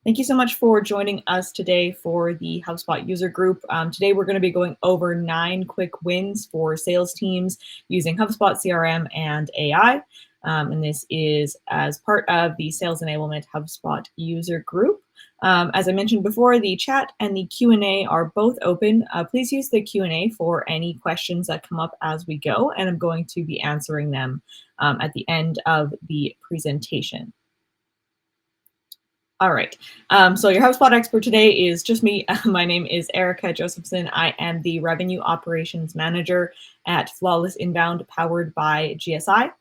Thank you so much for joining us today for the HubSpot user group. Today, we're going to be going over 9 quick wins for sales teams using HubSpot CRM and AI. And this is as part of the Sales Enablement HubSpot user group. As I mentioned before, the chat and the Q&A are both open. Please use the Q&A for any questions that come up as we go, and I'm going to be answering them at the end of the presentation. All right. So your HubSpot expert today is just me. My name is Erica Josephson. I am the Revenue Operations Manager at Flawless Inbound, powered by GSI.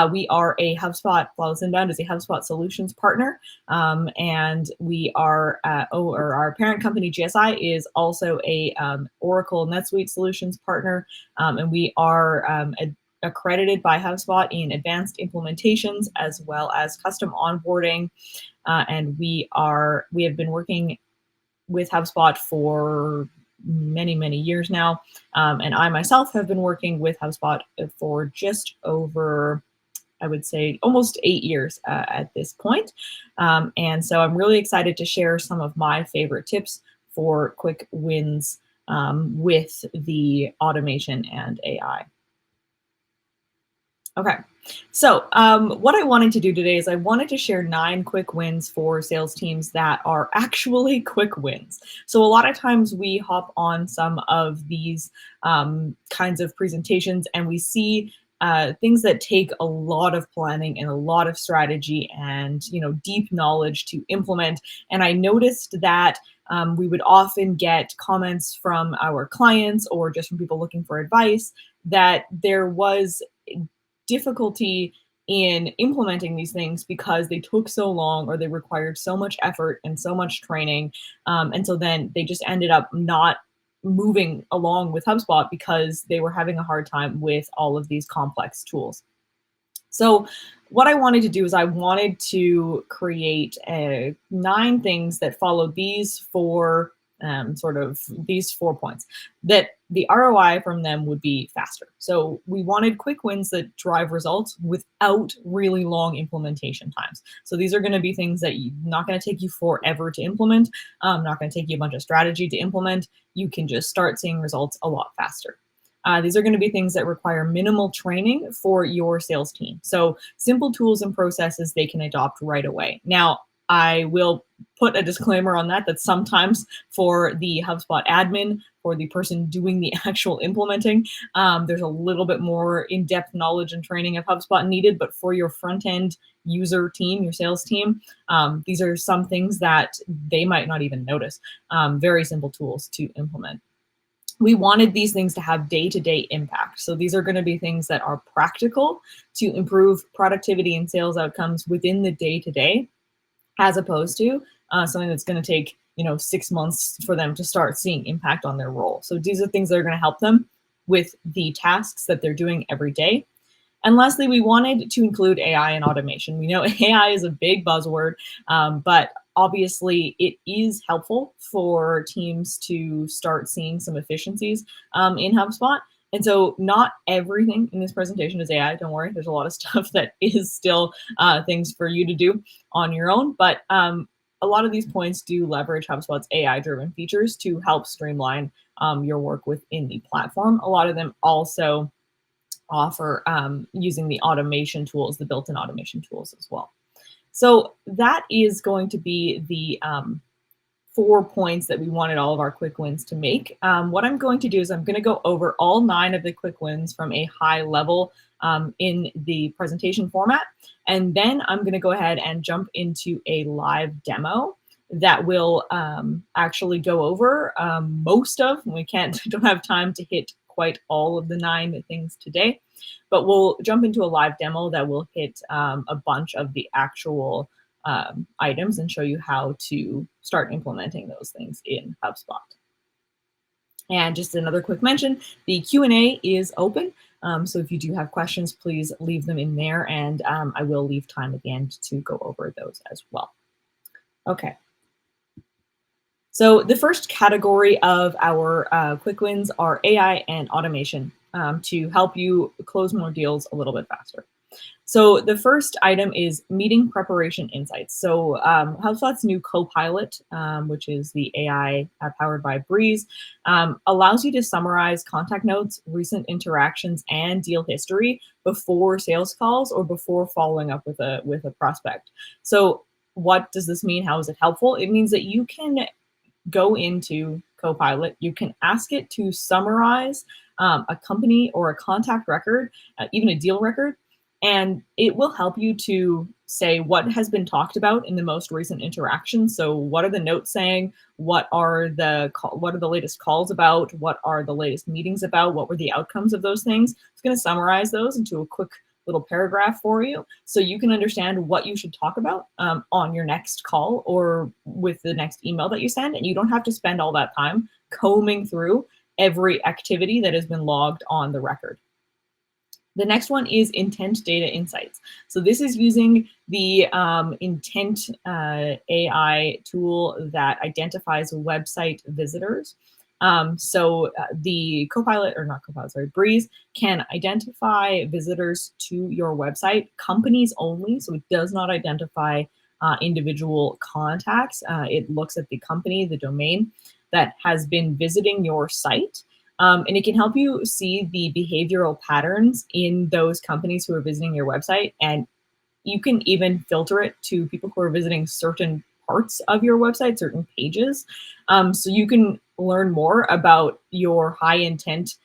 We are a HubSpot, Flawless Inbound is a HubSpot solutions partner. And we are, or our parent company, GSI, is also a Oracle NetSuite solutions partner. And we are accredited by HubSpot in advanced implementations as well as custom onboarding. And we have been working with HubSpot for many years now. And I myself have been working with HubSpot for just over, I would say, almost 8 years at this point. And so I'm really excited to share some of my favorite tips for quick wins with the automation and AI. Okay, so what I wanted to do today is I wanted to share 9 quick wins for sales teams that are actually quick wins. So a lot of times we hop on some of these kinds of presentations and we see things that take a lot of planning and a lot of strategy and deep knowledge to implement. And I noticed that we would often get comments from our clients or just from people looking for advice that there was difficulty in implementing these things because they took so long or they required so much effort and so much training. And so then they just ended up not moving along with HubSpot because they were having a hard time with all of these complex tools. So what I wanted to do is I wanted to create 9 things that follow these 4 points, that the ROI from them would be faster. So we wanted quick wins that drive results without really long implementation times. So these are going to be things that not going to take you forever to implement, not going to take you a bunch of strategy to implement. You can just start seeing results a lot faster. These are going to be things that require minimal training for your sales team. So simple tools and processes they can adopt right away. Now, I will put a disclaimer on that sometimes for the HubSpot admin, for the person doing the actual implementing, there's a little bit more in-depth knowledge and training of HubSpot needed. But for your front-end user team, your sales team, these are some things that they might not even notice. Very simple tools to implement. We wanted these things to have day-to-day impact. So these are going to be things that are practical to improve productivity and sales outcomes within the day-to-day, as opposed to something that's going to take 6 months for them to start seeing impact on their role. So these are things that are going to help them with the tasks that they're doing every day. And lastly, we wanted to include AI and automation. We know AI is a big buzzword, but obviously it is helpful for teams to start seeing some efficiencies in HubSpot. And so not everything in this presentation is AI. Don't worry, there's a lot of stuff that is still things for you to do on your own. But a lot of these points do leverage HubSpot's AI-driven features to help streamline your work within the platform. A lot of them also offer using the automation tools, the built-in automation tools as well. So that is going to be the 4 points that we wanted all of our quick wins to make. What I'm going to do is I'm going to go over all 9 of the quick wins from a high level in the presentation format. And then I'm going to go ahead and jump into a live demo that will actually go over most of, don't have time to hit quite all of the 9 things today, but we'll jump into a live demo that will hit a bunch of the actual items and show you how to start implementing those things in HubSpot. And just another quick mention, the Q&A is open. So if you do have questions, please leave them in there, and I will leave time at the end to go over those as well. Okay. So the first category of our quick wins are AI and automation to help you close more deals a little bit faster. So the first item is meeting preparation insights. So HubSpot's new Copilot, which is the AI powered by Breeze, allows you to summarize contact notes, recent interactions, and deal history before sales calls or before following up with a prospect. So what does this mean? How is it helpful? It means that you can go into Copilot, you can ask it to summarize a company or a contact record, even a deal record, and it will help you to say what has been talked about in the most recent interaction. So, what are the notes saying? What are the latest calls about? What are the latest meetings about? What were the outcomes of those things? It's going to summarize those into a quick little paragraph for you so you can understand what you should talk about on your next call or with the next email that you send. And you don't have to spend all that time combing through every activity that has been logged on the record. The next one is intent data insights. So this is using the intent AI tool that identifies website visitors. The Copilot, or not Copilot, sorry, Breeze can identify visitors to your website, companies only. So it does not identify individual contacts. It looks at the company, the domain that has been visiting your site. And it can help you see the behavioral patterns in those companies who are visiting your website. And you can even filter it to people who are visiting certain parts of your website, certain pages. So you can learn more about your high intent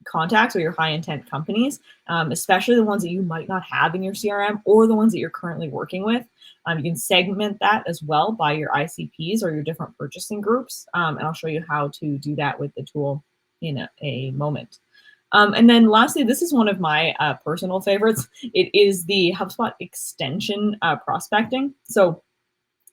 contacts or your high intent companies, especially the ones that you might not have in your CRM or the ones that you're currently working with. You can segment that as well by your ICPs or your different purchasing groups. And I'll show you how to do that with the tool in a moment. And then lastly, this is one of my personal favorites. It is the HubSpot extension prospecting. So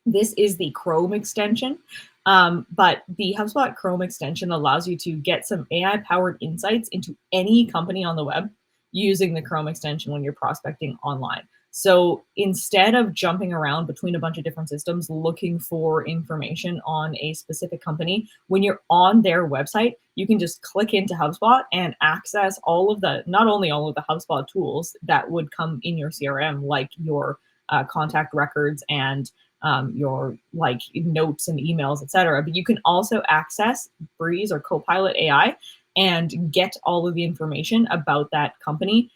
this is the Chrome extension, but the HubSpot Chrome extension allows you to get some AI-powered insights into any company on the web using the Chrome extension when you're prospecting online. So instead of jumping around between a bunch of different systems looking for information on a specific company, when you're on their website, you can just click into HubSpot and access not only all of the HubSpot tools that would come in your CRM, like your contact records and your like notes and emails, etc. But you can also access Breeze or Copilot AI and get all of the information about that company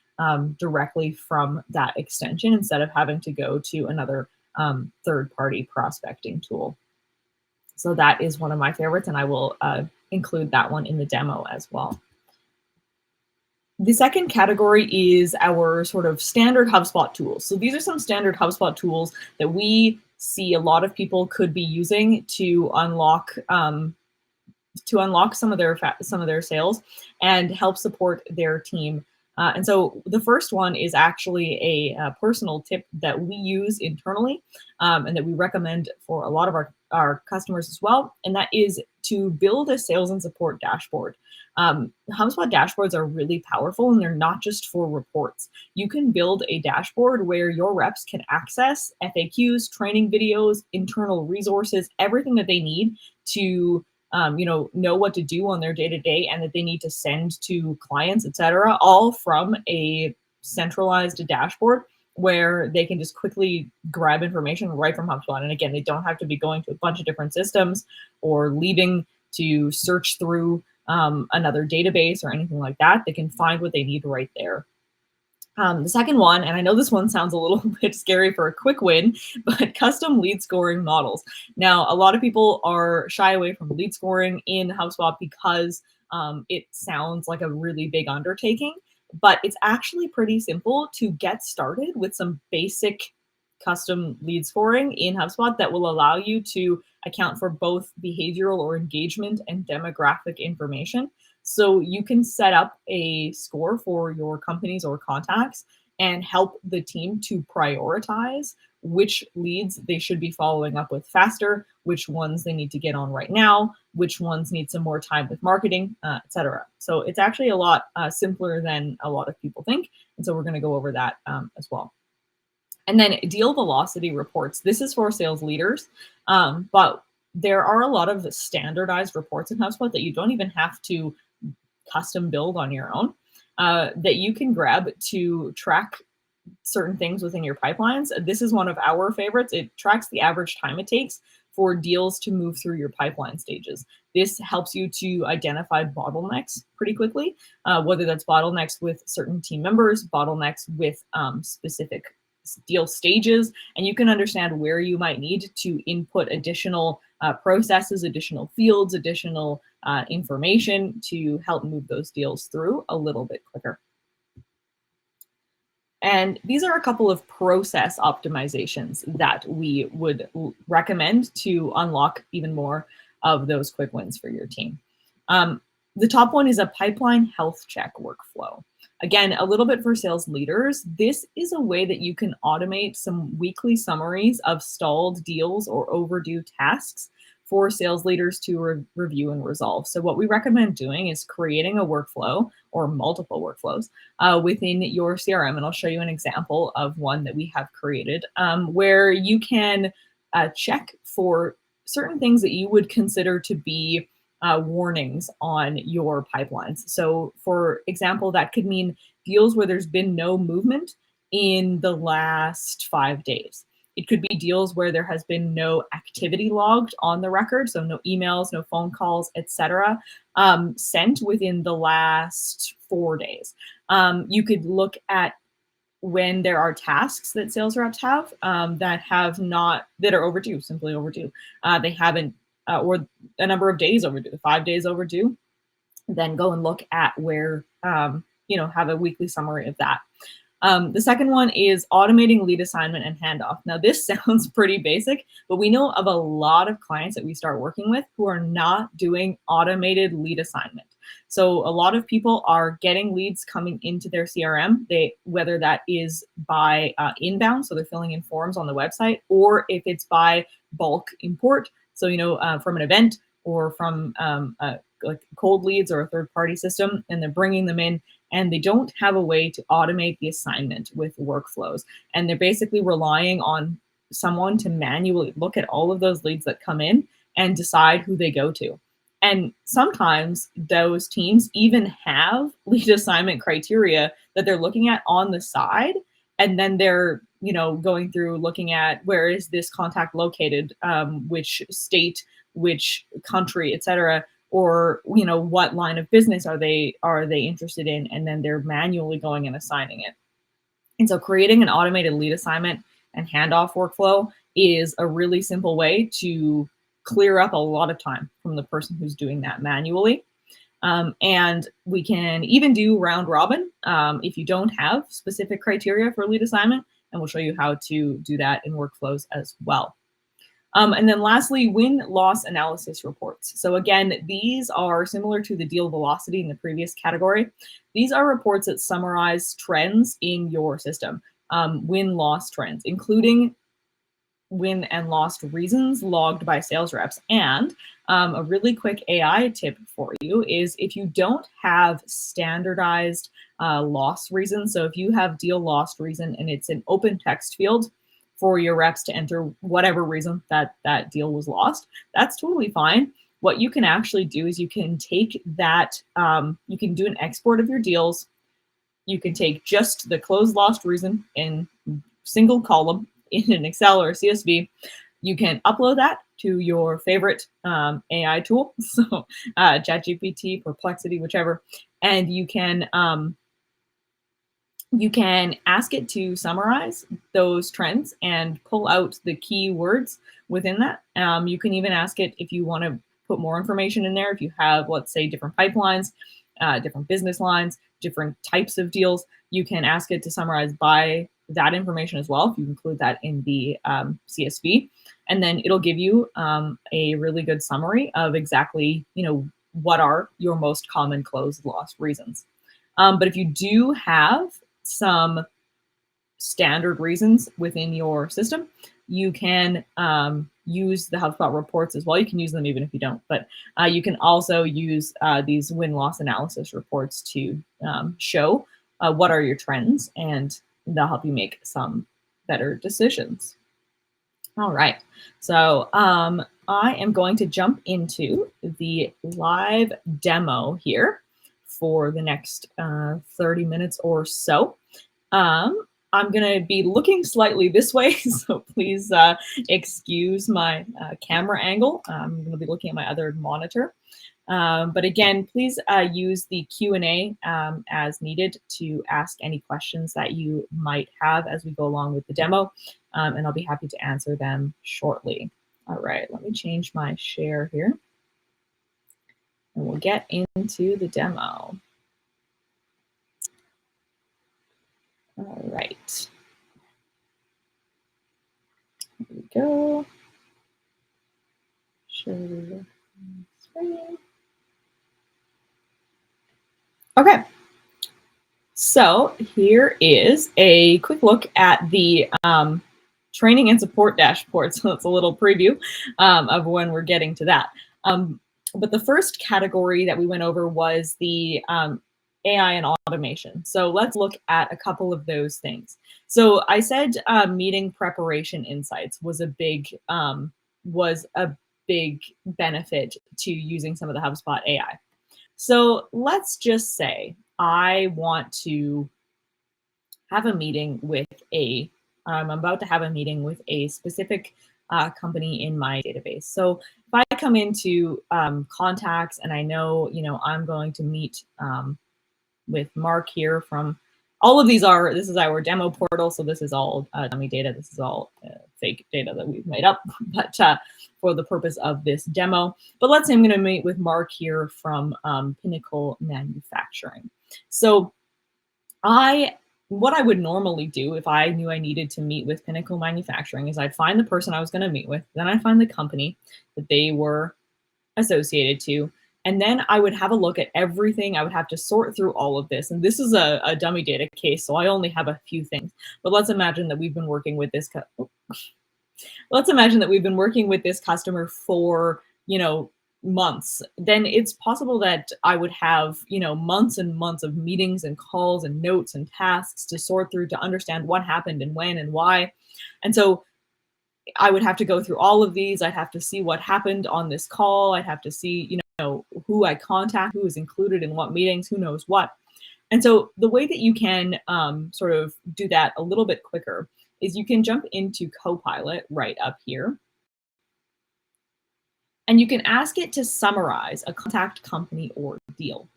directly from that extension instead of having to go to another third-party prospecting tool. So that is one of my favorites, and I will include that one in the demo as well. The second category is our sort of standard HubSpot tools. So these are some standard HubSpot tools that we see a lot of people could be using to unlock some of their sales and help support their team. And so the first one is actually a personal tip that we use internally and that we recommend for a lot of our customers as well. And that is to build a sales and support dashboard. HubSpot dashboards are really powerful, and they're not just for reports. You can build a dashboard where your reps can access FAQs, training videos, internal resources, everything that they need to know what to do on their day-to-day and that they need to send to clients, etc., all from a centralized dashboard where they can just quickly grab information right from HubSpot. And again, they don't have to be going to a bunch of different systems or leaving to search through another database or anything like that. They can find what they need right there. The second one, and I know this one sounds a little bit scary for a quick win, but custom lead scoring models. Now, a lot of people are shy away from lead scoring in HubSpot because it sounds like a really big undertaking, but it's actually pretty simple to get started with some basic custom lead scoring in HubSpot that will allow you to account for both behavioral or engagement and demographic information. So you can set up a score for your companies or contacts and help the team to prioritize which leads they should be following up with faster, which ones they need to get on right now, which ones need some more time with marketing, etc. So it's actually a lot simpler than a lot of people think. And so we're going to go over that as well. And then deal velocity reports. This is for sales leaders, but there are a lot of standardized reports in HubSpot that you don't even have to custom build on your own. that you can grab to track certain things within your pipelines. This is one of our favorites. It tracks the average time it takes for deals to move through your pipeline stages. This helps you to identify bottlenecks pretty quickly, whether that's bottlenecks with certain team members, bottlenecks with specific deal stages, and you can understand where you might need to input additional processes, additional fields, additional information to help move those deals through a little bit quicker. And these are a couple of process optimizations that we would recommend to unlock even more of those quick wins for your team. The top one is a pipeline health check workflow. Again, a little bit for sales leaders. This is a way that you can automate some weekly summaries of stalled deals or overdue tasks for sales leaders to review and resolve. So what we recommend doing is creating a workflow or multiple workflows within your CRM. And I'll show you an example of one that we have created where you can check for certain things that you would consider to be warnings on your pipelines. So for example, that could mean deals where there's been no movement in the last 5 days. It could be deals where there has been no activity logged on the record, so no emails, no phone calls, etc., sent within the last 4 days. You could look at when there are tasks that sales reps have that are overdue, simply overdue. They haven't, or a number of days overdue, 5 days overdue. Then go and look at where, have a weekly summary of that. The second one is automating lead assignment and handoff. Now, this sounds pretty basic, but we know of a lot of clients that we start working with who are not doing automated lead assignment. So a lot of people are getting leads coming into their CRM, whether that is by inbound, so they're filling in forms on the website, or if it's by bulk import, so from an event or from like cold leads or a third-party system, and they're bringing them in, and they don't have a way to automate the assignment with workflows. And they're basically relying on someone to manually look at all of those leads that come in and decide who they go to. And sometimes those teams even have lead assignment criteria that they're looking at on the side. And then they're, going through looking at where is this contact located, which state, which country, et cetera, or what line of business are they interested in, and then they're manually going and assigning it. And so creating an automated lead assignment and handoff workflow is a really simple way to clear up a lot of time from the person who's doing that manually. And we can even do round robin if you don't have specific criteria for lead assignment, and we'll show you how to do that in workflows as well. And then lastly, win-loss analysis reports. So again, these are similar to the deal velocity in the previous category. These are reports that summarize trends in your system, win-loss trends, including win and lost reasons logged by sales reps. And a really quick AI tip for you is if you don't have standardized loss reasons, so if you have deal lost reason and it's an open text field for your reps to enter whatever reason that deal was lost, that's totally fine. What you can actually do is you can take that, you can do an export of your deals. You can take just the closed lost reason in single column in an Excel or a CSV. You can upload that to your favorite AI tool, so ChatGPT, Perplexity, whichever, and you can ask it to summarize those trends and pull out the keywords within that. You can even ask it if you want to put more information in there. If you have, let's say, different pipelines, different business lines, different types of deals, you can ask it to summarize by that information as well, if you include that in the CSV. And then it'll give you a really good summary of exactly, what are your most common closed loss reasons. But if you do have some standard reasons within your system, you can use the HubSpot reports as well. You can use them even if you don't, but you can also use these win-loss analysis reports to show what are your trends, and they'll help you make some better decisions. All right, so I am going to jump into the live demo here for the next 30 minutes or so. I'm going to be looking slightly this way, so please excuse my camera angle. I'm going to be looking at my other monitor. But again, please use the Q&A as needed to ask any questions that you might have as we go along with the demo, and I'll be happy to answer them shortly. All right, let me change my share here, and we'll get into the demo. All right. Here we go. Share screen. Okay. So here is a quick look at the training and support dashboard. So it's a little preview of when we're getting to that. But the first category that we went over was the AI and automation. So let's look at a couple of those things. So I said meeting preparation insights was a big benefit to using some of the HubSpot AI. So let's just say I want to have a meeting with I'm about to have a meeting with a specific company in my database. So if I come into contacts and I know, I'm going to meet with Mark here from, all of these this is our demo portal. So this is all dummy data. This is all fake data that we've made up, but for the purpose of this demo. But let's say I'm going to meet with Mark here from Pinnacle Manufacturing. So what I would normally do if I knew I needed to meet with Pinnacle Manufacturing is I'd find the person I was going to meet with, then I'd find the company that they were associated to, and then I would have a look at everything. I would have to sort through all of this. And this is a dummy data case, so I only have a few things. But let's imagine that we've been working with this customer for, months. Then it's possible that I would have, months and months of meetings and calls and notes and tasks to sort through to understand what happened and when and why. And so I would have to go through all of these. I'd have to see what happened on this call. I'd have to see, who I contact, who is included in what meetings, who knows what. And so the way that you can sort of do that a little bit quicker is you can jump into Copilot right up here. And you can ask it to summarize a contact, company, or deal.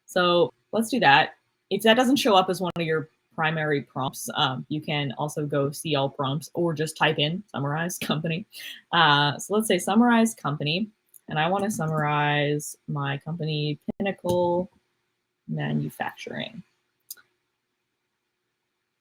So let's do that. If that doesn't show up as one of your primary prompts, you can also go see all prompts or just type in summarize company. So let's say summarize company. And I want to summarize my company, Pinnacle Manufacturing.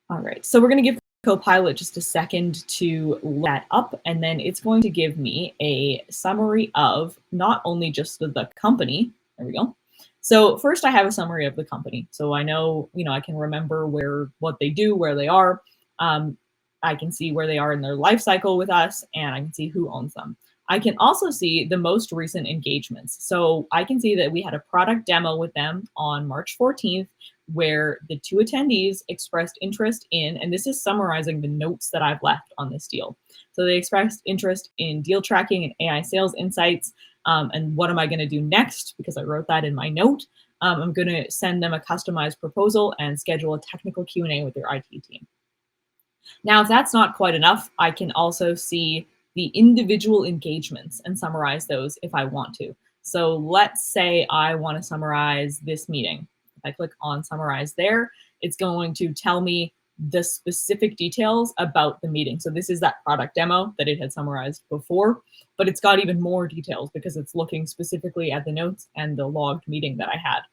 All right, so we're going to give Copilot just a second to look that up, and then it's going to give me a summary of not only just the company. There we go. So first I have a summary of the company. So I know, I can remember what they do, where they are. I can see where they are in their life cycle with us, and I can see who owns them. I can also see the most recent engagements. So I can see that we had a product demo with them on March 14th, where the 2 attendees expressed interest in, and this is summarizing the notes that I've left on this deal. So they expressed interest in deal tracking and AI sales insights. And what am I going to do next? Because I wrote that in my note. I'm going to send them a customized proposal and schedule a technical Q&A with their IT team. Now, if that's not quite enough, I can also see the individual engagements and summarize those if I want to. So let's say I want to summarize this meeting. If I click on summarize there, it's going to tell me the specific details about the meeting. So this is that product demo that it had summarized before, but it's got even more details because it's looking specifically at the notes and the logged meeting that I had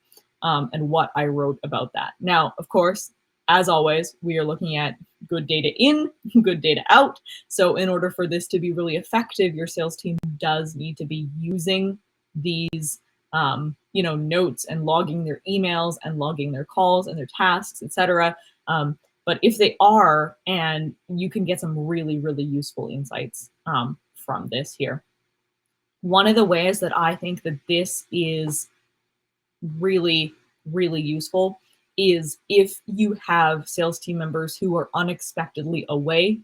and what I wrote about that. Now, of course, as always, we are looking at good data in, good data out. So in order for this to be really effective, your sales team does need to be using these notes and logging their emails and logging their calls and their tasks, etc. But if they are, and you can get some really, really useful insights from this here. One of the ways that I think that this is really, really useful is if you have sales team members who are unexpectedly away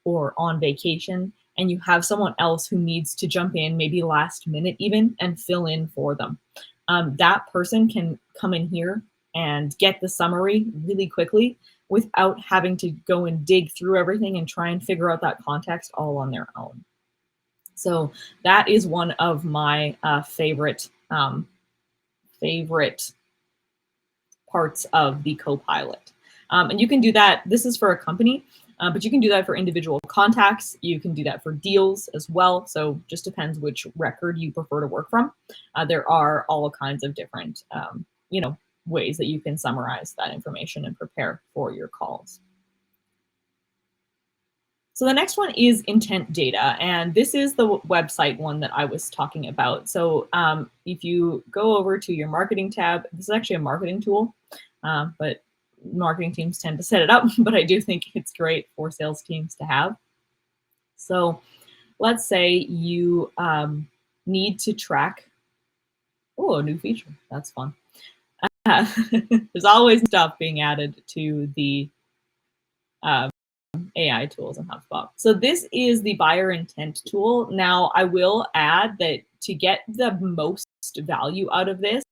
or on vacation, and you have someone else who needs to jump in, maybe last minute even, and fill in for them. that person can come in here and get the summary really quickly without having to go and dig through everything and try and figure out that context all on their own. So that is one of my favorite parts of the Copilot. And you can do that. This is for a company, but you can do that for individual contacts. You can do that for deals as well. So just depends which record you prefer to work from. There are all kinds of different, ways that you can summarize that information and prepare for your calls. So the next one is intent data, and this is the website one that I was talking about. So if you go over to your marketing tab, this is actually a marketing tool, but marketing teams tend to set it up, but I do think it's great for sales teams to have. So let's say you need to track, a new feature, that's fun. There's always stuff being added to the AI tools in HubSpot. So this is the buyer intent tool. Now, I will add that to get the most value out of this,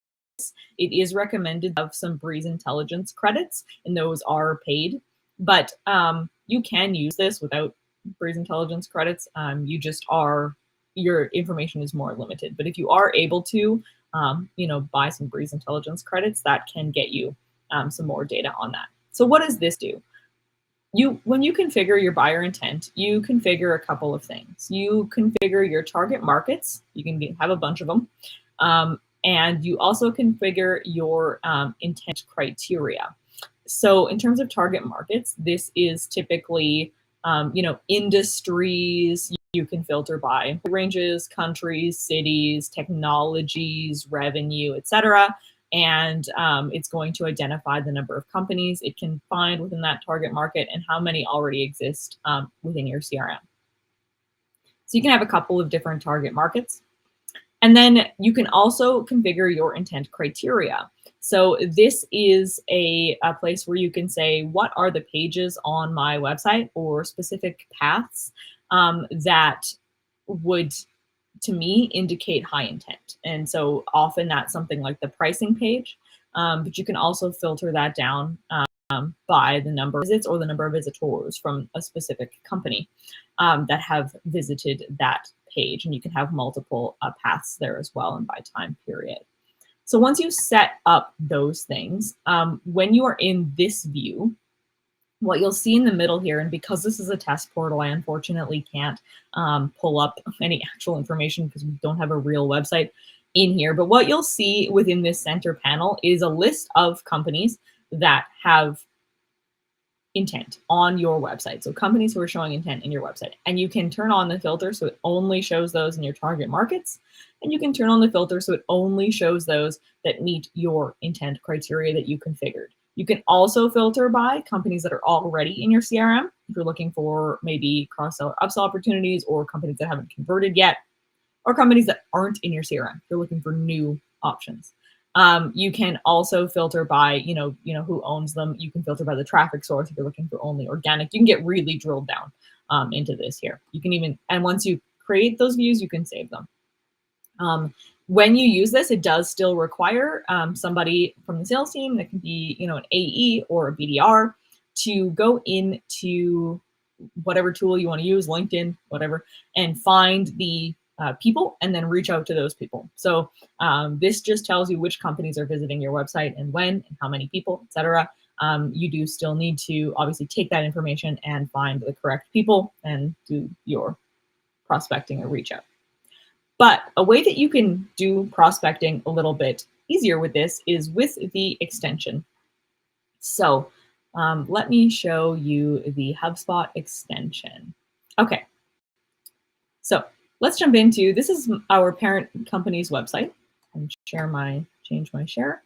it is recommended to have some Breeze Intelligence credits, and those are paid. But you can use this without Breeze Intelligence credits. Your information is more limited. But if you are able to, buy some Breeze Intelligence credits, that can get you some more data on that. So what does this do? When you configure your buyer intent, you configure a couple of things. You configure your target markets. You can have a bunch of them. And you also configure your intent criteria. So in terms of target markets, this is typically, industries. You can filter by ranges, countries, cities, technologies, revenue, etc. And it's going to identify the number of companies it can find within that target market and how many already exist within your CRM. So you can have a couple of different target markets. And then you can also configure your intent criteria. So this is a place where you can say, what are the pages on my website or specific paths that would, to me, indicate high intent. And so often that's something like the pricing page, but you can also filter that down by the number of visits or the number of visitors from a specific company that have visited that page. And you can have multiple paths there as well, and by time period. So once you set up those things, when you are in this view, what you'll see in the middle here, and because this is a test portal, I unfortunately can't pull up any actual information because we don't have a real website in here. But what you'll see within this center panel is a list of companies that have intent on your website. So companies who are showing intent in your website. And you can turn on the filter so it only shows those in your target markets. And you can turn on the filter so it only shows those that meet your intent criteria that you configured. You can also filter by companies that are already in your CRM. If you're looking for maybe cross-sell or upsell opportunities, or companies that haven't converted yet, or companies that aren't in your CRM. If you're looking for new options. You can also filter by, who owns them. You can filter by the traffic source if you're looking for only organic. You can get really drilled down into this here. You can even, and once you create those views, you can save them. When you use this, it does still require somebody from the sales team, that can be, an AE or a BDR, to go into whatever tool you want to use, LinkedIn, whatever, and find the people and then reach out to those people. So this just tells you which companies are visiting your website and when and how many people, etc. You do still need to obviously take that information and find the correct people and do your prospecting or reach out. But a way that you can do prospecting a little bit easier with this is with the extension. So let me show you the HubSpot extension. Okay, so let's jump into, this is our parent company's website. And change my share.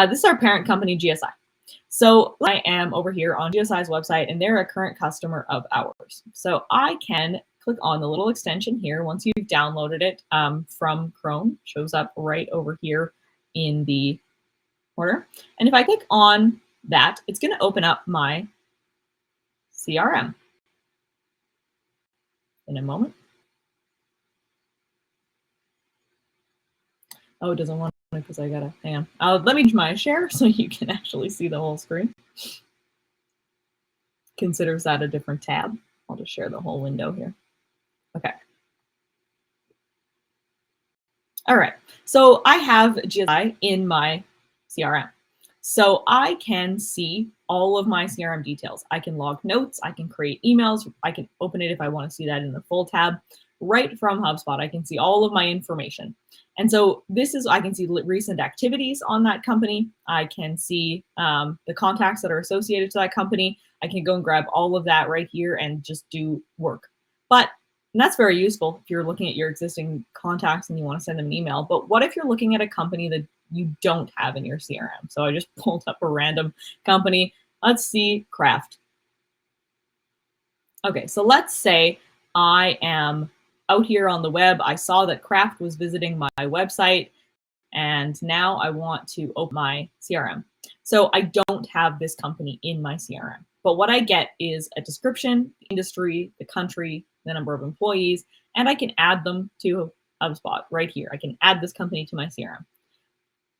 This is our parent company, GSI. So I am over here on GSI's website, and they're a current customer of ours. So I can click on the little extension here. Once you've downloaded it from Chrome, shows up right over here in the corner. And if I click on that, it's going to open up my CRM in a moment. Oh, it doesn't want to because I gotta, hang on. Let me change my share so you can actually see the whole screen. Considers that a different tab. I'll just share the whole window here. Okay. All right. So I have GSI in my CRM. So I can see all of my CRM details. I can log notes, I can create emails, I can open it if I want to see that in the full tab. Right from HubSpot, I can see all of my information. And so this is, I can see recent activities on that company. I can see the contacts that are associated to that company. I can go and grab all of that right here and just do work. But and that's very useful if you're looking at your existing contacts and you want to send them an email. But what if you're looking at a company that you don't have in your CRM? So I just pulled up a random company. Let's see, Kraft. Okay, so let's say I am out here on the web. I saw that Kraft was visiting my website, and now I want to open my CRM. So I don't have this company in my CRM. But what I get is a description, the industry, the country, the number of employees, and I can add them to HubSpot right here. I can add this company to my CRM.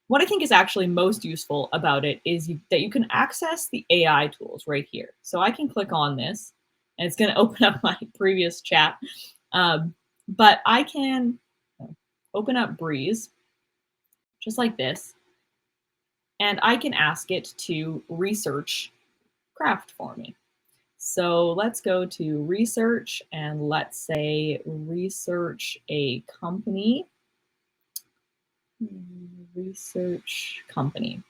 What I think is actually most useful about it is that you can access the AI tools right here. So I can click on this, and it's going to open up my previous chat. But I can open up Breeze, just like this, and I can ask it to research Kraft for me. So let's go to research, and let's say research a company. Research company.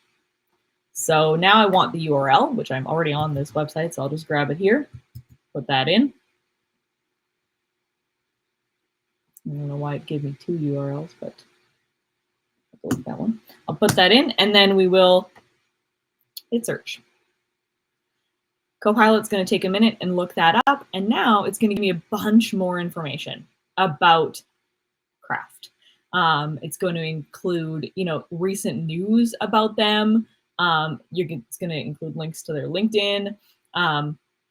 So now I want the URL, which I'm already on this website, so I'll just grab it here, put that in. I don't know why it gave me two URLs, but I'll delete that one. I'll put that in, and then we will hit search. Copilot's going to take a minute and look that up, and now it's going to give me a bunch more information about Kraft. It's going to include, recent news about them. It's going to include links to their LinkedIn.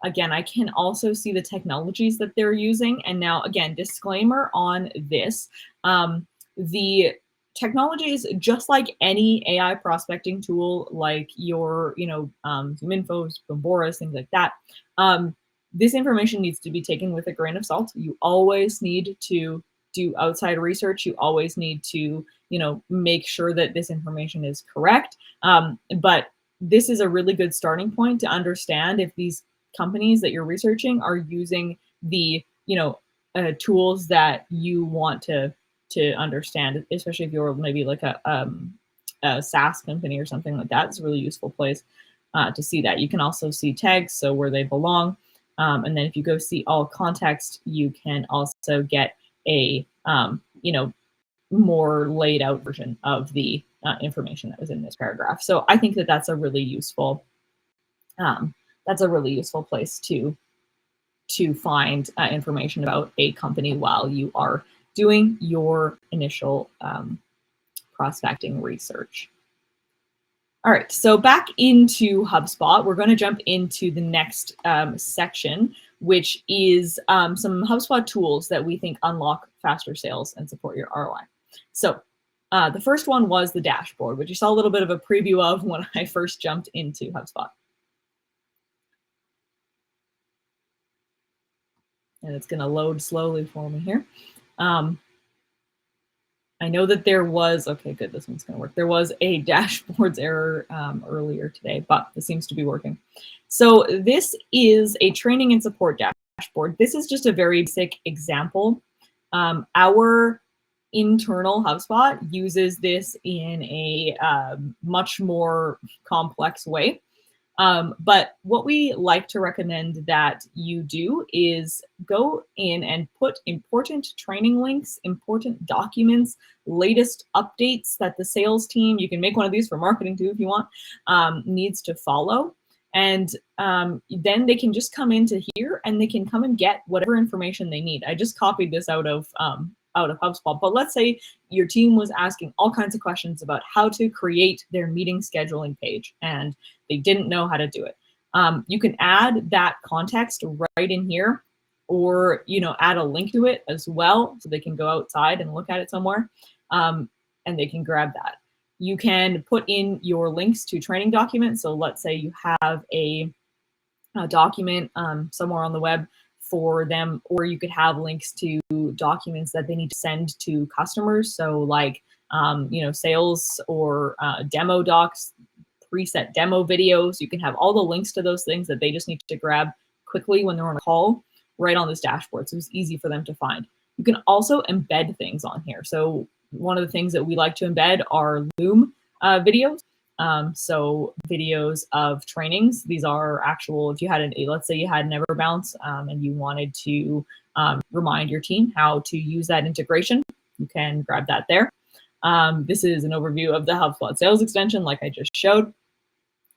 Again, I can also see the technologies that they're using. And now, again, disclaimer on this. The technologies, just like any AI prospecting tool, like your, ZoomInfo, Bomboras, things like that, this information needs to be taken with a grain of salt. You always need to do outside research. You always need to, make sure that this information is correct. But this is a really good starting point to understand if these companies that you're researching are using the, tools that you want to understand, especially if you're maybe like a SaaS company or something like that. It's a really useful place to see that. You can also see tags, so where they belong. And then if you go see all context, you can also get a more laid out version of the information that was in this paragraph. So I think that that's a really useful place to find information about a company while you are doing your initial prospecting research. All right, so back into HubSpot, we're going to jump into the next section, which is some HubSpot tools that we think unlock faster sales and support your ROI. So the first one was the dashboard, which you saw a little bit of a preview of when I first jumped into HubSpot. And it's going to load slowly for me here. I know that there was, okay, good, this one's going to work. There was a dashboards error earlier today, but this seems to be working. So this is a training and support dashboard. This is just a very basic example. Our internal HubSpot uses this in a much more complex way. But what we like to recommend that you do is go in and put important training links, important documents, latest updates that the sales team, you can make one of these for marketing too if you want, needs to follow. And then they can just come into here and they can come and get whatever information they need. I just copied this out of HubSpot, but let's say your team was asking all kinds of questions about how to create their meeting scheduling page and they didn't know how to do it. You can add that context right in here, or add a link to it as well so they can go outside and look at it somewhere. and they can grab that. You can put in your links to training documents. So let's say you have a document somewhere on the web for them, or you could have links to documents that they need to send to customers. So like, sales or demo docs, preset demo videos. You can have all the links to those things that they just need to grab quickly when they're on a call right on this dashboard. So it's easy for them to find. You can also embed things on here. So one of the things that we like to embed are Loom videos. So videos of trainings. These are actual, if you had let's say you had Never Bounce and you wanted to remind your team how to use that integration, you can grab that there. This is an overview of the HubSpot sales extension, like I just showed.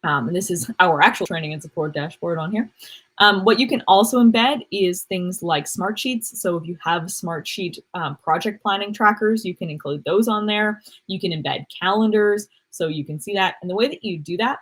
And this is our actual training and support dashboard on here. What you can also embed is things like smart sheets. So if you have smart sheet project planning trackers, you can include those on there. You can embed calendars, so you can see that. And the way that you do that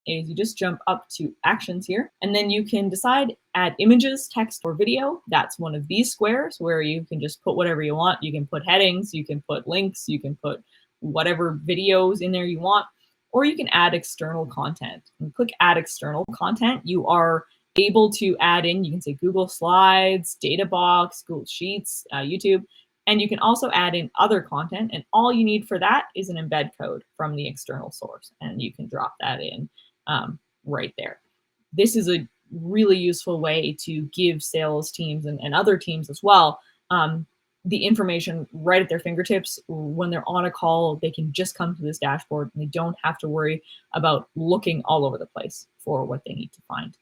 is you just jump up to actions here, and then you can decide add images, text, or video. That's one of these squares where you can just put whatever you want. You can put headings, you can put links, you can put whatever videos in there you want, or you can add external content. And click add external content. You are able to add in, you can say Google Slides, Databox, Google Sheets, YouTube, and you can also add in other content. And all you need for that is an embed code from the external source, and you can drop that in right there. This is a really useful way to give sales teams and other teams as well the information right at their fingertips. When they're on a call, they can just come to this dashboard and they don't have to worry about looking all over the place for what they need to find.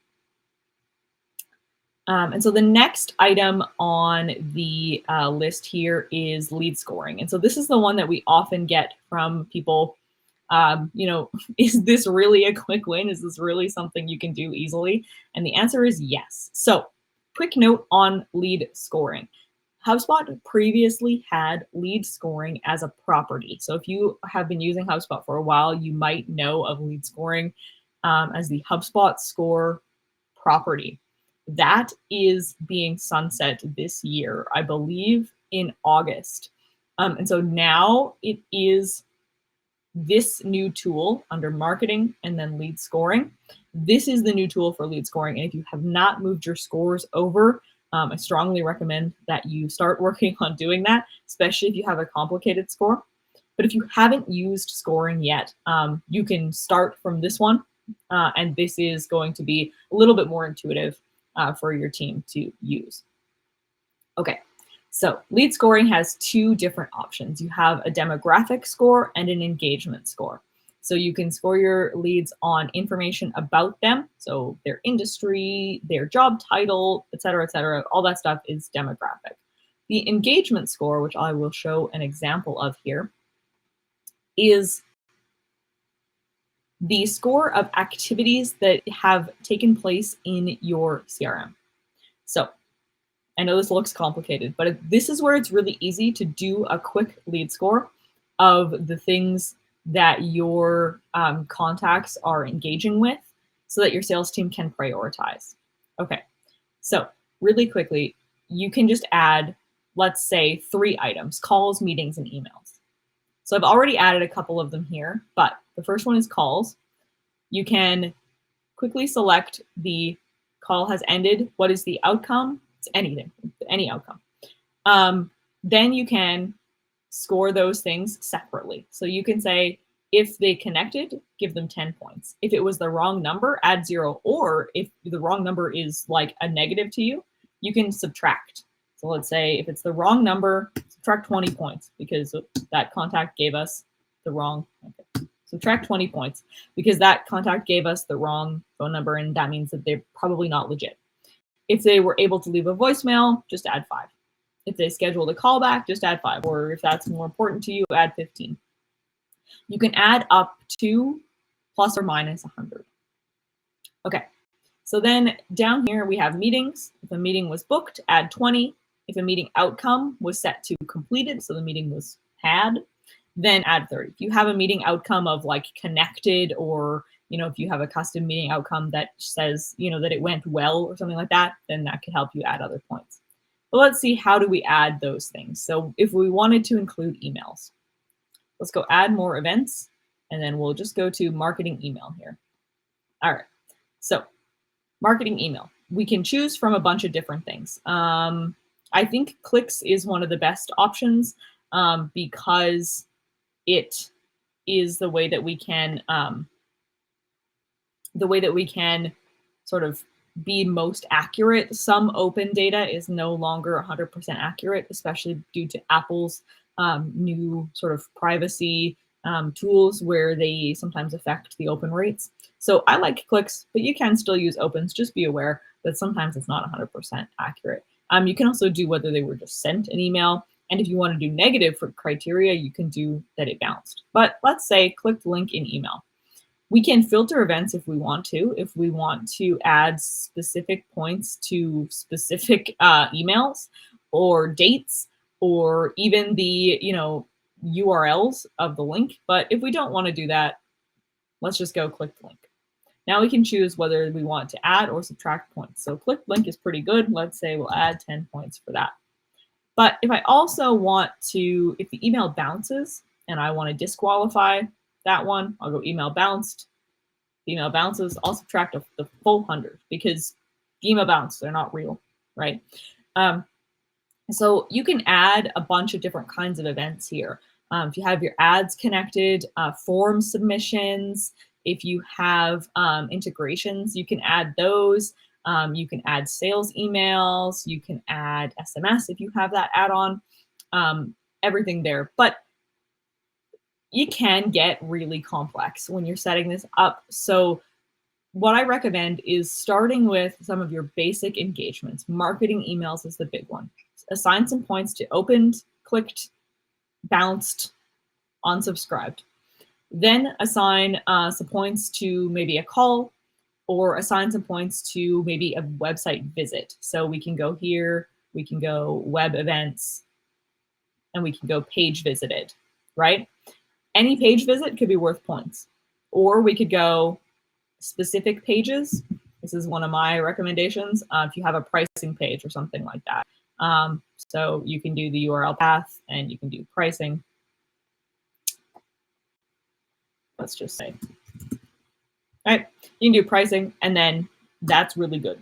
And so the next item on the list here is lead scoring. And so this is the one that we often get from people. Is this really a quick win? Is this really something you can do easily? And the answer is yes. So quick note on lead scoring. HubSpot previously had lead scoring as a property. So if you have been using HubSpot for a while, you might know of lead scoring as the HubSpot score property. That is being sunset this year, I believe in August. And so now it is this new tool under marketing and then lead scoring. This is the new tool for lead scoring. And if you have not moved your scores over, I strongly recommend that you start working on doing that, especially if you have a complicated score. But if you haven't used scoring yet, you can start from this one. And this is going to be a little bit more intuitive for your team to use. Okay, so lead scoring has two different options. You have a demographic score and an engagement score. So you can score your leads on information about them. So their industry, their job title, et cetera, all that stuff is demographic. The engagement score, which I will show an example of here, is the score of activities that have taken place in your CRM. So I know this looks complicated, but this is where it's really easy to do a quick lead score of the things that your contacts are engaging with so that your sales team can prioritize. Okay, so really quickly, you can just add, let's say, 3 items: calls, meetings, and emails. So I've already added a couple of them here, but the first one is calls. You can quickly select the call has ended. What is the outcome? It's anything, any outcome. Then you can score those things separately. So you can say, if they connected, give them 10 points. If it was the wrong number, add 0. Or if the wrong number is like a negative to you, you can subtract. So let's say if it's the wrong number, subtract 20 points because that contact gave us the wrong, okay. Subtract 20 points because that contact gave us the wrong phone number, and that means that they're probably not legit. If they were able to leave a voicemail, just add 5. If they scheduled a callback, just add 5. Or if that's more important to you, add 15. You can add up to plus or minus 100. Okay, so then down here we have meetings. If a meeting was booked, add 20. If a meeting outcome was set to completed, so the meeting was had, then add 30. If you have a meeting outcome of like connected, or if you have a custom meeting outcome that says that it went well or something like that, then that could help you add other points. But let's see, how do we add those things? So if we wanted to include emails, Let's go add more events, and then we'll just go to marketing email here. All right, so marketing email. We can choose from a bunch of different things. I think clicks is one of the best options because it is the way that we can sort of be most accurate. Some open data is no longer 100% accurate, especially due to Apple's new sort of privacy tools where they sometimes affect the open rates. So I like clicks, but you can still use opens. Just be aware that sometimes it's not 100% accurate. You can also do whether they were just sent an email. And if you want to do negative for criteria, you can do that it bounced. But let's say clicked link in email. We can filter events if we want to. If we want to add specific points to specific emails or dates, or even the URLs of the link. But if we don't want to do that, let's just go click the link. Now we can choose whether we want to add or subtract points. So click link is pretty good. Let's say we'll add 10 points for that. But if I also want to, if the email bounces and I want to disqualify that one, I'll go email bounced. The email bounces, I'll subtract the full 100 because the email bounced, they're not real, right? So you can add a bunch of different kinds of events here. If you have your ads connected, form submissions, if you have integrations, you can add those. You can add sales emails. You can add SMS if you have that add-on, everything there. But it can get really complex when you're setting this up. So what I recommend is starting with some of your basic engagements. Marketing emails is the big one. Assign some points to opened, clicked, bounced, unsubscribed. Then assign some points to maybe a call, or assign some points to maybe a website visit. So we can go here, we can go web events, and we can go page visited, right? Any page visit could be worth points. Or we could go specific pages. This is one of my recommendations. If you have a pricing page or something like that. So you can do the URL path and you can do pricing. Let's just say, all right, you can do pricing, and then that's really good.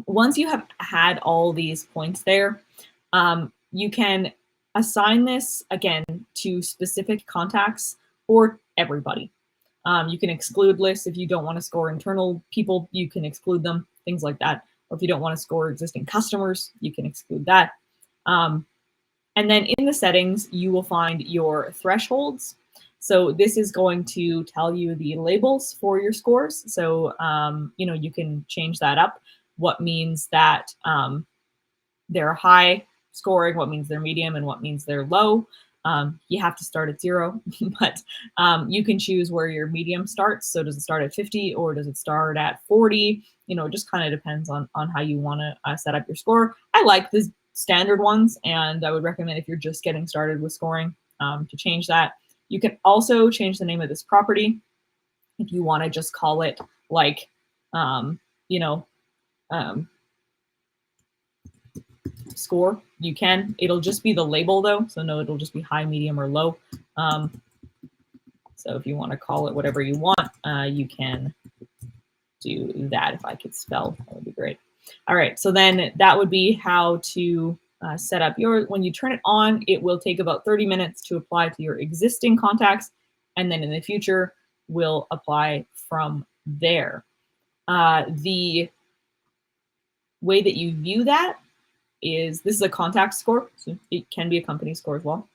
Once you have had all these points there, you can assign this again to specific contacts or everybody. You can exclude lists if you don't want to score internal people, you can exclude them, things like that. Or if you don't want to score existing customers, you can exclude that. And then in the settings, you will find your thresholds. So this is going to tell you the labels for your scores. So, you can change that up. What means that they're high scoring, what means they're medium, and what means they're low. You have to start at 0, but you can choose where your medium starts. So does it start at 50 or does it start at 40? It just kind of depends on how you want to set up your score. I like the standard ones, and I would recommend if you're just getting started with scoring to change that. You can also change the name of this property if you want to just call it like, score. You can. It'll just be the label though. So no, it'll just be high, medium, or low. So if you want to call it whatever you want, you can do that. If I could spell, that would be great. All right, so then that would be how to set up your, when you turn it on, it will take about 30 minutes to apply to your existing contacts. And then in the future, will apply from there. The way that you view that is, this is a contact score, so it can be a company score as well.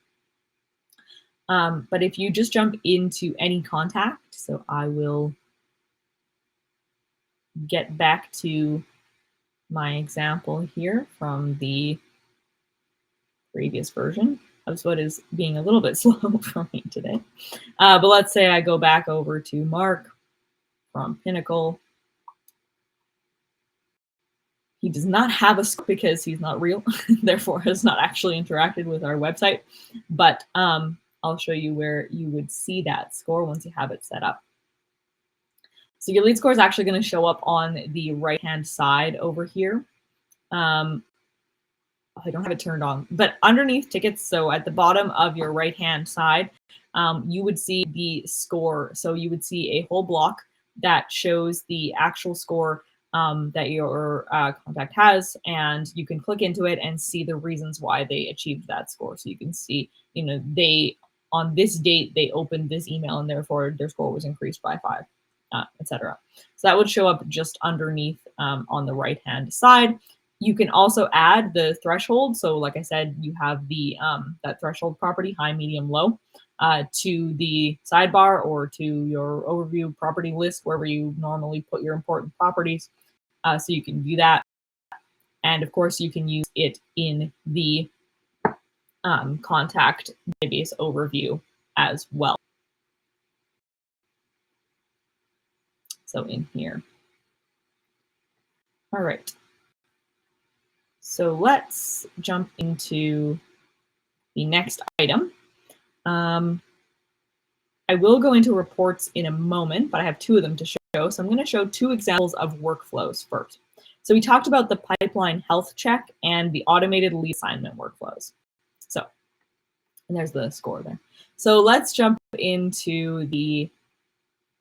But if you just jump into any contact, so I will get back to my example here from the previous version. HubSpot is being a little bit slow for me today. But let's say I go back over to Mark from Pinnacle. He does not have a score because he's not real, therefore has not actually interacted with our website. But I'll show you where you would see that score once you have it set up. So your lead score is actually going to show up on the right-hand side over here. I don't have it turned on, but underneath tickets, so at the bottom of your right-hand side, you would see the score. So you would see a whole block that shows the actual score that your contact has, and you can click into it and see the reasons why they achieved that score. So you can see, they on this date they opened this email and therefore their score was increased by 5, etc. So that would show up just underneath on the right-hand side. You can also add the threshold. So like I said, you have the that threshold property, high, medium, low, to the sidebar or to your overview property list, wherever you normally put your important properties. So you can view that. And of course, you can use it in the contact database overview as well. So in here. All right. So let's jump into the next item. I will go into reports in a moment, but I have 2 of them to show. So I'm going to show 2 examples of workflows first. So we talked about the pipeline health check and the automated lead assignment workflows. So, and there's the score there. So let's jump into the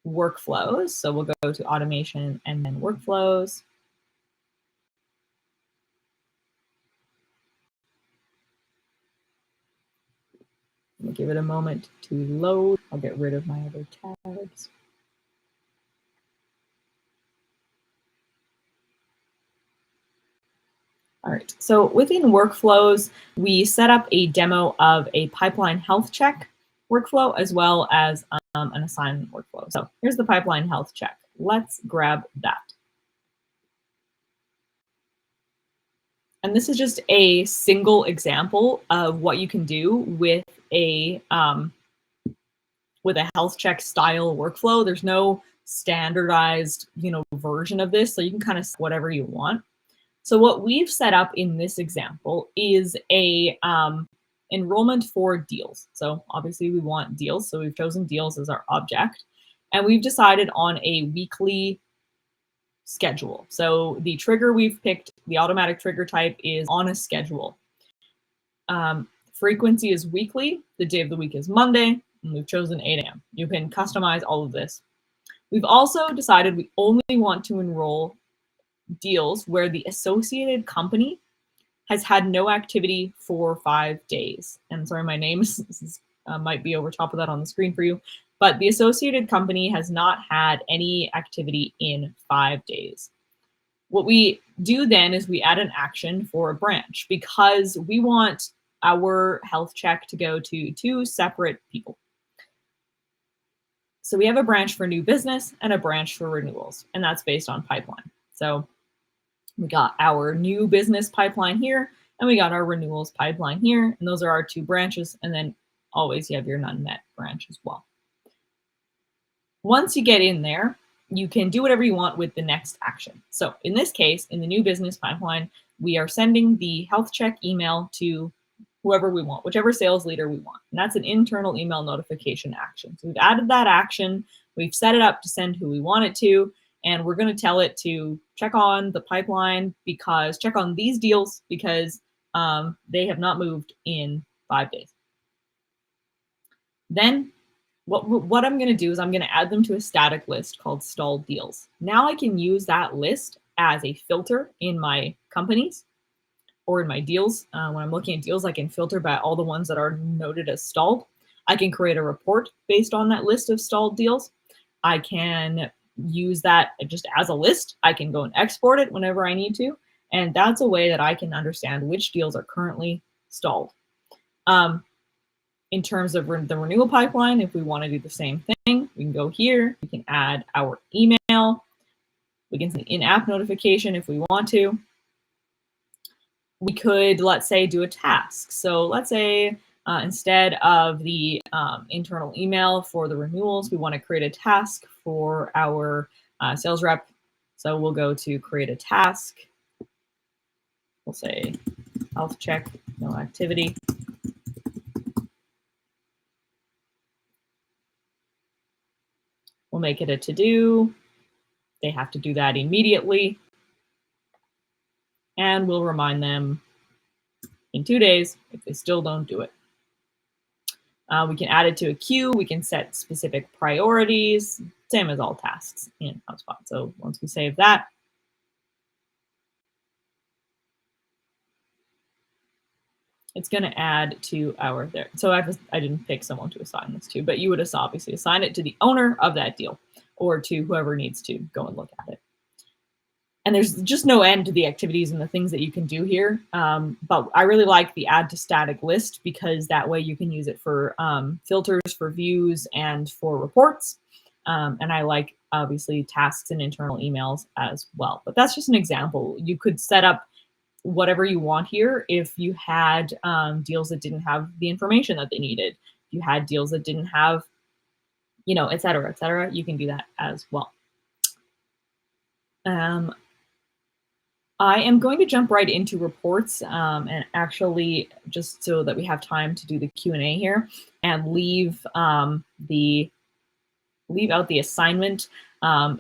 workflows. So we'll go to automation and then workflows. Let me give it a moment to load. I'll get rid of my other tabs. All right, so within workflows, we set up a demo of a pipeline health check workflow as well as an assignment workflow. So here's the pipeline health check. Let's grab that. And this is just a single example of what you can do with a health check style workflow. There's no standardized, version of this, so you can kind of whatever you want. So what we've set up in this example is a enrollment for deals. So obviously we want deals, so we've chosen deals as our object, and we've decided on a weekly schedule. So the trigger we've picked, the automatic trigger type, is on a schedule. Frequency is weekly. The day of the week is Monday, and we've chosen 8 a.m. You can customize all of this. We've also decided we only want to enroll deals where the associated company has had no activity for 5 days. And sorry, my name might be over top of that on the screen for you, but the associated company has not had any activity in 5 days. What we do then is we add an action for a branch because we want our health check to go to 2 separate people. So we have a branch for new business and a branch for renewals, and that's based on pipeline. So we got our new business pipeline here, and we got our renewals pipeline here, and those are our 2 branches, and then always you have your none met branch as well. Once you get in there, you can do whatever you want with the next action. So in this case, in the new business pipeline, we are sending the health check email to whoever we want, whichever sales leader we want. And that's an internal email notification action. So we've added that action, we've set it up to send who we want it to, and we're going to tell it to check on the pipeline check on these deals because they have not moved in 5 days. Then what I'm going to do is I'm going to add them to a static list called stalled deals. Now I can use that list as a filter in my companies or in my deals. When I'm looking at deals, I can filter by all the ones that are noted as stalled. I can create a report based on that list of stalled deals. I can use that just as a list. I can go and export it whenever I need to. And that's a way that I can understand which deals are currently stalled. In terms of the renewal pipeline, if we want to do the same thing, we can go here. We can add our email. We can send in-app notification if we want to. We could, let's say, do a task. So let's say instead of the internal email for the renewals, we want to create a task for our sales rep. So we'll go to create a task. We'll say health check, no activity. We'll make it a to-do. They have to do that immediately. And we'll remind them in 2 days if they still don't do it. We can add it to a queue. We can set specific priorities, same as all tasks in HubSpot. So once we save that, it's going to add to our there. So I didn't pick someone to assign this to, but you would obviously assign it to the owner of that deal or to whoever needs to go and look at it. And there's just no end to the activities and the things that you can do here. But I really like the add to static list because that way you can use it for filters, for views, and for reports. And I like, obviously, tasks and internal emails as well. But that's just an example. You could set up whatever you want here if you had deals that didn't have the information that they needed. If you had deals that didn't have, et cetera, you can do that as well. I am going to jump right into reports and actually just so that we have time to do the Q&A here and leave out the assignment.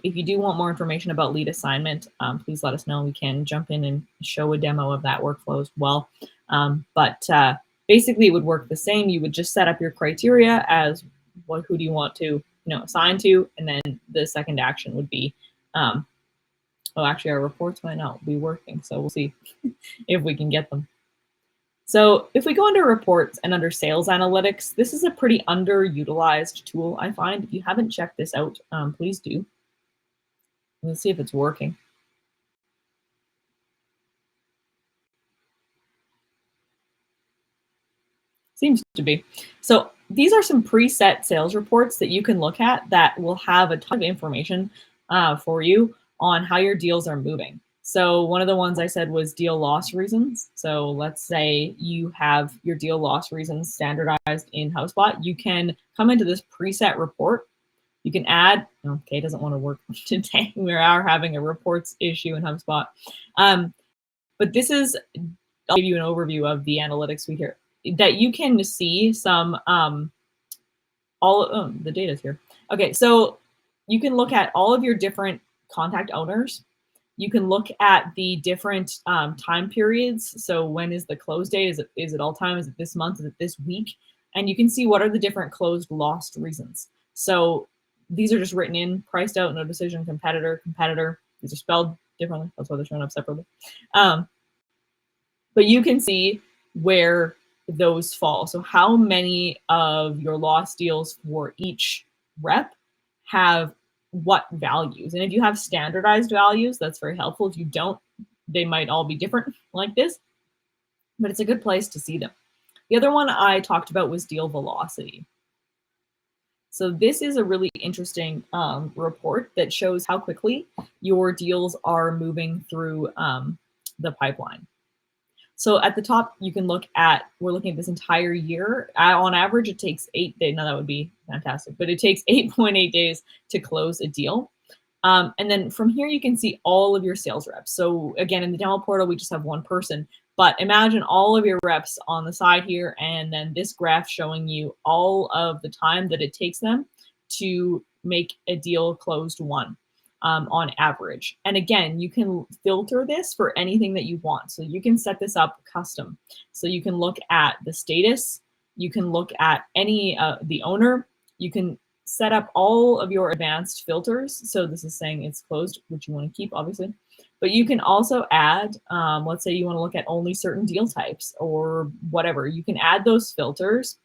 If you do want more information about lead assignment, please let us know. We can jump in and show a demo of that workflow as well. But basically, it would work the same. You would just set up your criteria as who do you want to assign to, and then the second action would be well, actually, our reports might not be working, so we'll see if we can get them. So if we go under reports and under sales analytics, this is a pretty underutilized tool, I find. If you haven't checked this out, please do. Let's see if it's working. Seems to be. So these are some preset sales reports that you can look at that will have a ton of information for you on how your deals are moving. So one of the ones I said was deal loss reasons. So let's say you have your deal loss reasons standardized in HubSpot. You can come into this preset report. You can add, okay, it doesn't want to work today. We are having a reports issue in HubSpot. But this is, I'll give you an overview of the analytics suite here, that you can see some, the data's here. Okay, so you can look at all of your different contact owners. You can look at the different time periods. So when is the close date? Is it all time? Is it this month? Is it this week? And you can see what are the different closed lost reasons. So these are just written in, priced out, no decision, competitor. These are spelled differently. That's why they're showing up separately. But you can see where those fall. So how many of your lost deals for each rep have what values? And if you have standardized values, that's very helpful. If you don't, they might all be different like this, but it's a good place to see them. The other one I talked about was deal velocity. So this is a really interesting report that shows how quickly your deals are moving through the pipeline. So at the top, you can look at, we're looking at this entire year. On average, it takes 8 days. Now that would be fantastic, but it takes 8.8 days to close a deal. And then from here, you can see all of your sales reps. So again, in the demo portal, we just have one person, but imagine all of your reps on the side here. And then this graph showing you all of the time that it takes them to make a deal closed won. On average. And again, you can filter this for anything that you want. So you can set this up custom. So you can look at the status, you can look at any the owner, you can set up all of your advanced filters. So this is saying it's closed, which you want to keep, obviously. But you can also add, let's say you want to look at only certain deal types or whatever. You can add those filters.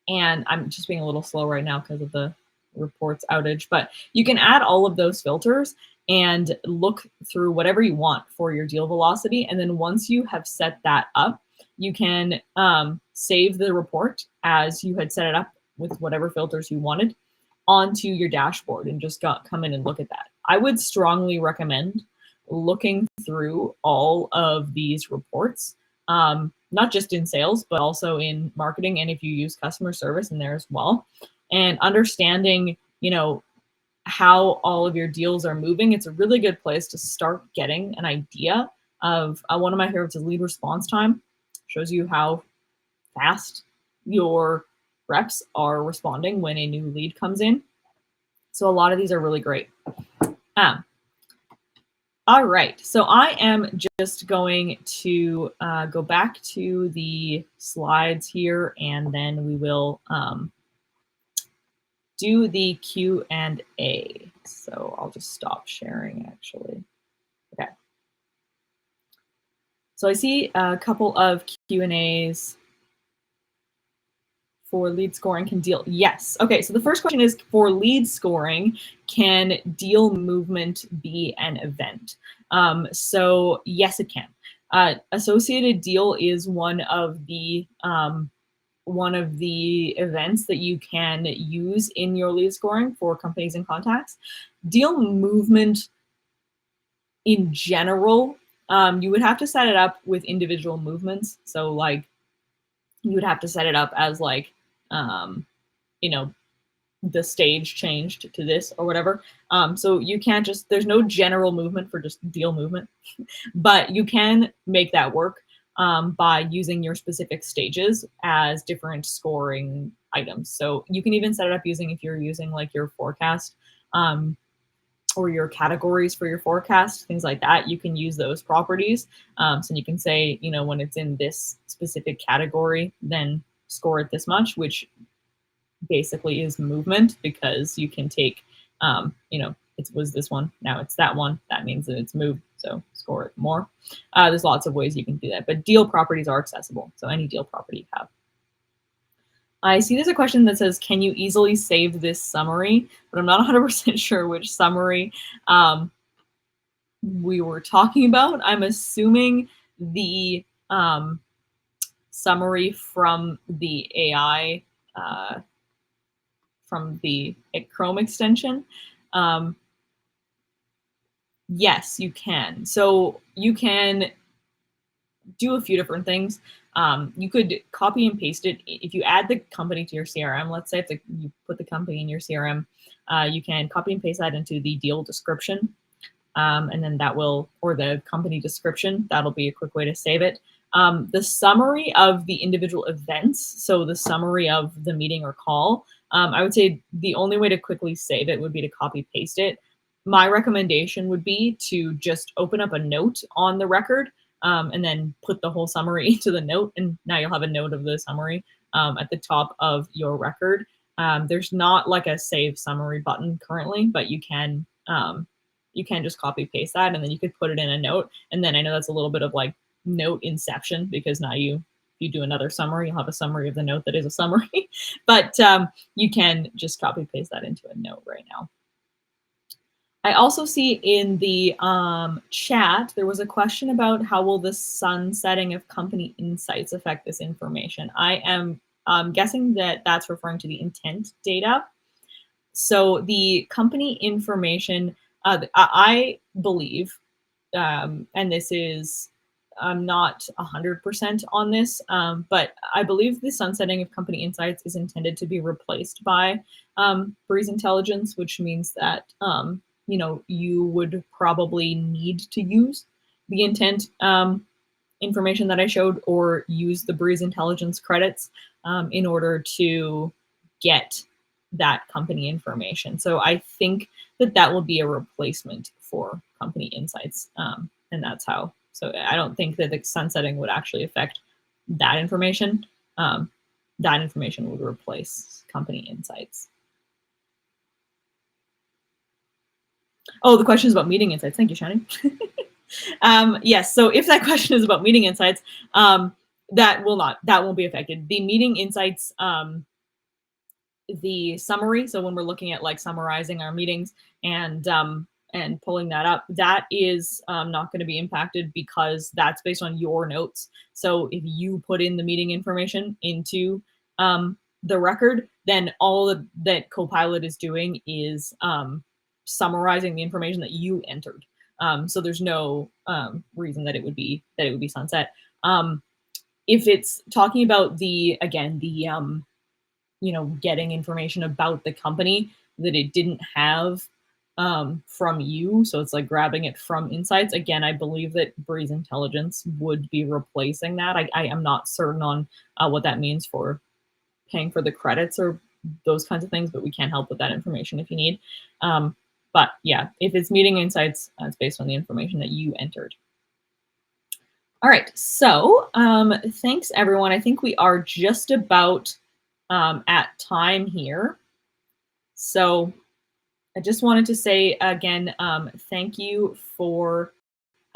And I'm just being a little slow right now because of the reports outage, but you can add all of those filters and look through whatever you want for your deal velocity. And then once you have set that up, you can save the report as you had set it up with whatever filters you wanted onto your dashboard and just come in and look at that. I would strongly recommend looking through all of these reports, not just in sales, but also in marketing. And if you use customer service in there as well, and understanding, how all of your deals are moving, it's a really good place to start getting an idea of one of my favorites is lead response time. Shows you how fast your reps are responding when a new lead comes in. So a lot of these are really great. All right, so I am just going to go back to the slides here, and then we will do the Q&A. So I'll just stop sharing actually. Okay. So I see a couple of Q&As for lead scoring can deal. Yes. Okay. So the first question is, for lead scoring, can deal movement be an event? So yes, it can. Associated deal is one of the events that you can use in your lead scoring for companies and contacts. Deal movement in general, you would have to set it up with individual movements. So like you would have to set it up as like, you know, the stage changed to this or whatever. So you can't just, there's no general movement for just deal movement, but you can make that work by using your specific stages as different scoring items. So you can even set it up using, if you're using like your forecast or your categories for your forecast, things like that, you can use those properties. So you can say, you know, when it's in this specific category, then score it this much, which basically is movement, because you can take, you know, it was this one, now it's that one. That means that it's moved, so score it more. There's lots of ways you can do that, but deal properties are accessible. So any deal property you have. I see there's a question that says, can you easily save this summary? But I'm not 100% sure which summary we were talking about. I'm assuming the summary from the AI, from the Chrome extension. Yes, you can. So you can do a few different things. You could copy and paste it. If you add the company to your CRM, let's say if you put the company in your CRM, you can copy and paste that into the deal description. And then that will, or the company description, that'll be a quick way to save it. The summary of the individual events, so the summary of the meeting or call, I would say the only way to quickly save it would be to copy paste it. My recommendation would be to just open up a note on the record and then put the whole summary into the note, and now you'll have a note of the summary at the top of your record. There's not like a save summary button currently, but you can just copy paste that, and then you could put it in a note. And then I know that's a little bit of like note inception, because now you do another summary, you'll have a summary of the note that is a summary. But you can just copy paste that into a note right now. I also see in the chat, there was a question about how will the sunsetting of company insights affect this information. I am guessing that that's referring to the intent data. So the company information, I believe, and this is, I'm not 100% on this, but I believe the sunsetting of company insights is intended to be replaced by Breeze Intelligence, which means that you know, you would probably need to use the intent information that I showed, or use the Breeze Intelligence credits in order to get that company information. So I think that that will be a replacement for company insights, and that's how. So I don't think that the sunsetting would actually affect that information. That information would replace company insights. Oh, the question is about meeting insights. Thank you, Shani. Yes, so if that question is about meeting insights, that won't be affected. The meeting insights, the summary, so when we're looking at like summarizing our meetings and pulling that up, that is not going to be impacted, because that's based on your notes. So if you put in the meeting information into the record, then all that Copilot is doing is summarizing the information that you entered. So there's no reason that it would be sunset. If it's talking about the you know, getting information about the company that it didn't have from you, so it's like grabbing it from insights. Again, I believe that Breeze Intelligence would be replacing that. I am not certain on what that means for paying for the credits or those kinds of things, but we can help with that information if you need. But yeah, if it's meeting insights, it's based on the information that you entered. All right, so thanks everyone. I think we are just about at time here. So I just wanted to say again, thank you for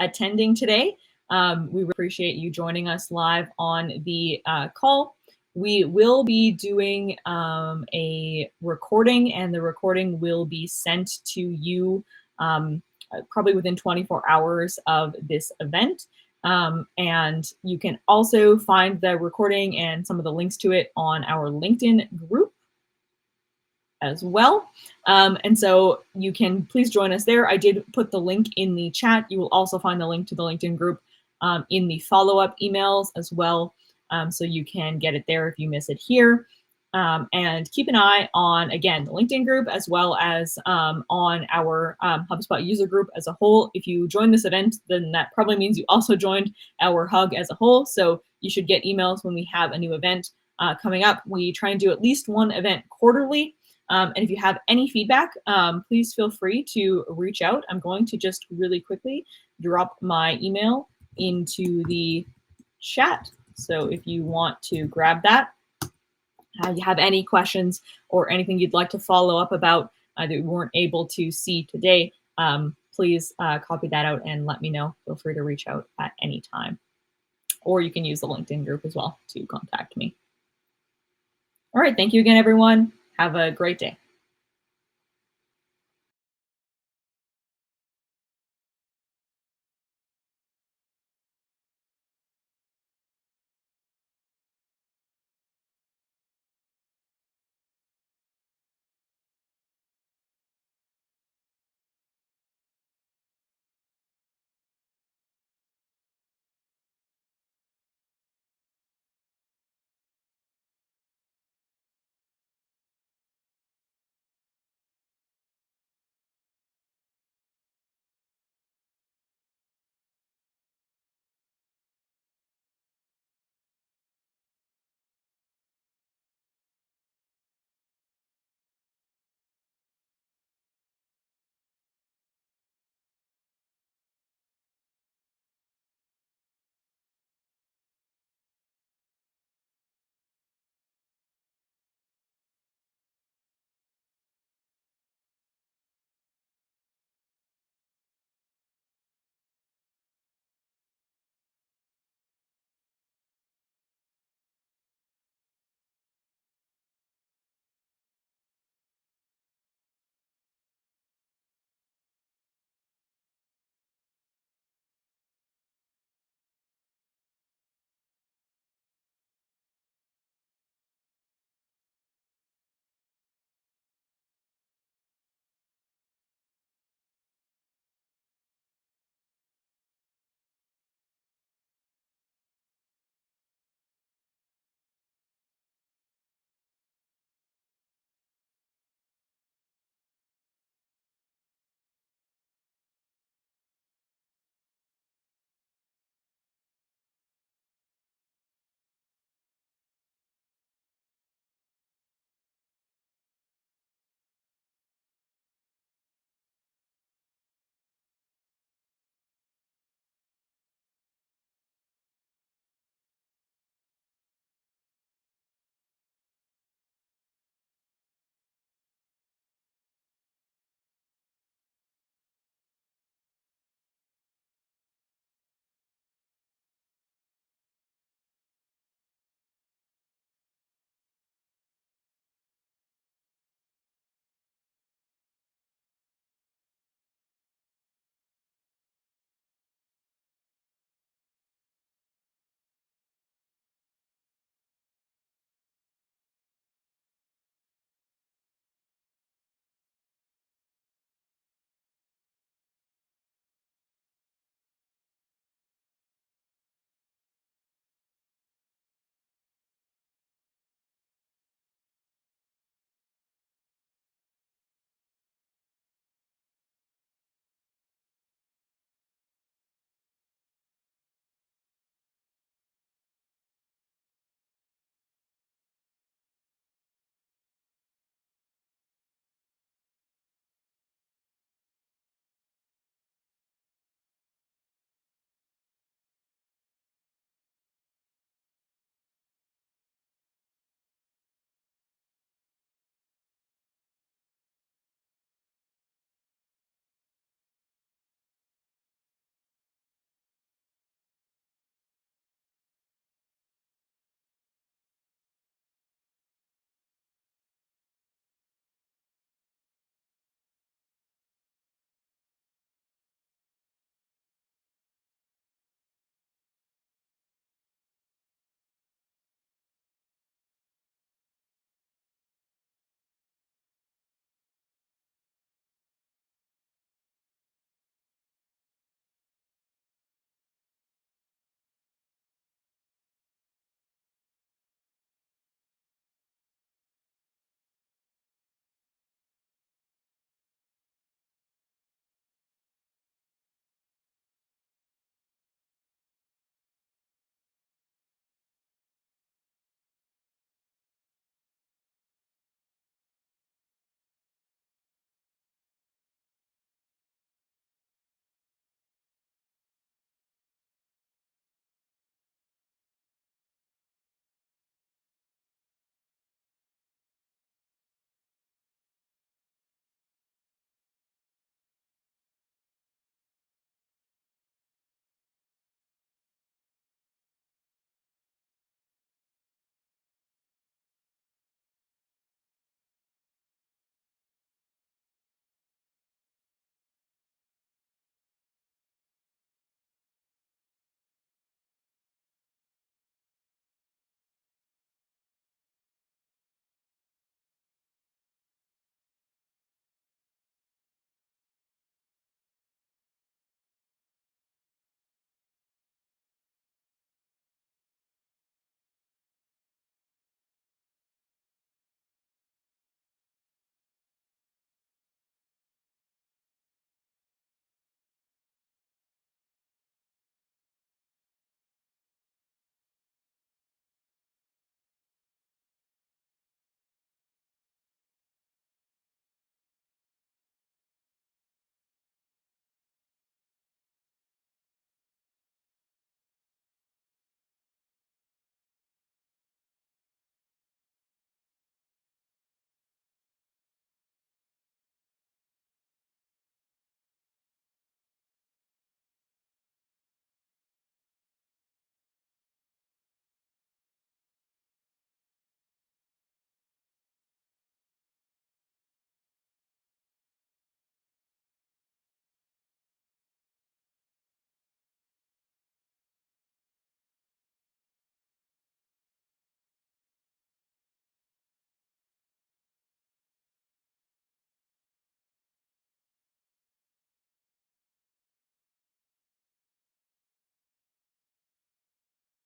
attending today. We appreciate you joining us live on the call. We will be doing a recording, and the recording will be sent to you probably within 24 hours of this event. And you can also find the recording and some of the links to it on our LinkedIn group as well. And so you can please join us there. I did put the link in the chat. You will also find the link to the LinkedIn group in the follow-up emails as well. So you can get it there if you miss it here. And keep an eye on, again, the LinkedIn group as well as on our HubSpot user group as a whole. If you join this event, then that probably means you also joined our Hug as a whole. So you should get emails when we have a new event coming up. We try and do at least one event quarterly. And if you have any feedback, please feel free to reach out. I'm going to just really quickly drop my email into the chat. So if you want to grab that, you have any questions or anything you'd like to follow up about that we weren't able to see today, please copy that out and let me know. Feel free to reach out at any time. Or you can use the LinkedIn group as well to contact me. All right, thank you again, everyone. Have a great day.